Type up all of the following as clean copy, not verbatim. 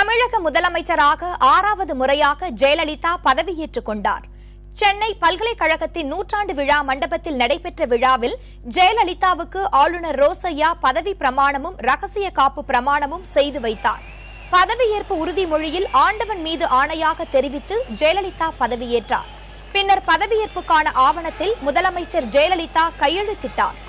தமிழக முதலமைச்சராக 6வது முறையாக ஜெயலலிதா பதவியேற்றுக் கொண்டார். சென்னை பல்கலைக்கழகத்தின் நூற்றாண்டு விழா மண்டபத்தில் நடைபெற்ற விழாவில் ஜெயலலிதாவுக்கு ஆளுநர் ரோசையா பதவி பிரமாணமும் ரகசிய காப்பு பிரமாணமும் செய்து வைத்தார். பதவியேற்பு உறுதிமொழியில் ஆண்டவன் மீது ஆணையாக தெரிவித்து ஜெயலலிதா பதவியேற்றார். பின்னர் பதவியேற்புக்கான ஆவணத்தில் முதலமைச்சர் ஜெயலலிதா கையெழுத்திட்டார்.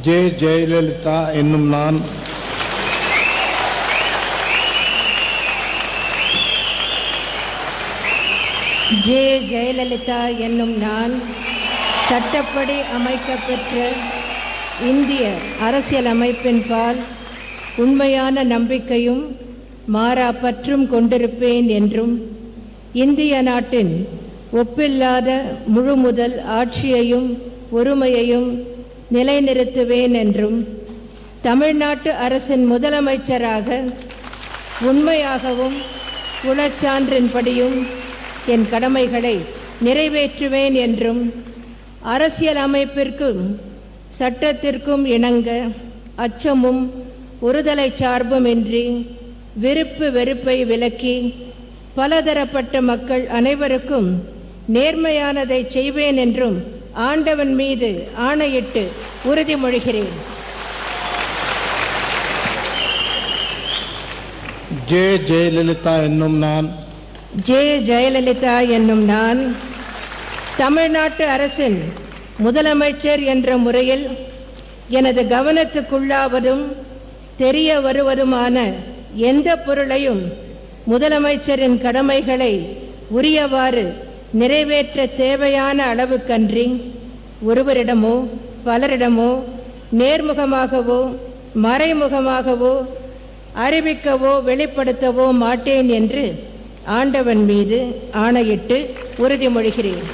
ஜெய ஜெயலலிதா என்னும் நான் ஜெய ஜெயலலிதா என்னும் நான் சட்டப்படி அமைக்கப்பெற்ற இந்திய அரசியல் அமைப்பின் பால் உண்மையான நம்பிக்கையும் மாறா பற்றும் கொண்டிருப்பேன் என்றும் இந்திய நாட்டின் ஒப்பில்லாத முழுமுதல் ஆட்சியையும் ஒருமையையும் நிலைநிறுத்துவேன் என்றும் தமிழ்நாட்டு அரசின் முதலமைச்சராக உண்மையாகவும் உளச்சான்றின்படியும் என் கடமைகளை நிறைவேற்றுவேன் என்றும் அரசியல் அமைப்பிற்கும் சட்டத்திற்கும் இணங்க அச்சமும் ஒருதலை சார்புமின்றி விருப்பு வெறுப்பை விலக்கி பலதரப்பட்ட மக்கள் அனைவருக்கும் நேர்மையானதை செய்வேன் என்றும் ஆண்டவன் மீது ஆணையிட்டு உறுதிமொழிகிறேன். ஜெய ஜெயலலிதா என்னும் நான் ஜெய ஜெயலலிதா என்னும் நான் தமிழ்நாட்டு அரசின் முதலமைச்சர் என்ற முறையில் எனது கவனத்துக்குள்ளாவதும் தெரிய வருவதுமான எந்த பொருளையும் முதலமைச்சரின் கடமைகளை உரியவாறு நிறைவேற்ற தேவையான அளவுக்கன்றி ஒருவரிடமோ பலரிடமோ நேர்முகமாகவோ மறைமுகமாகவோ அறிவிக்கவோ வெளிப்படுத்தவோ மாட்டேன் என்று ஆண்டவன் மீது ஆணையிட்டு உறுதிமொழிகிறேன்.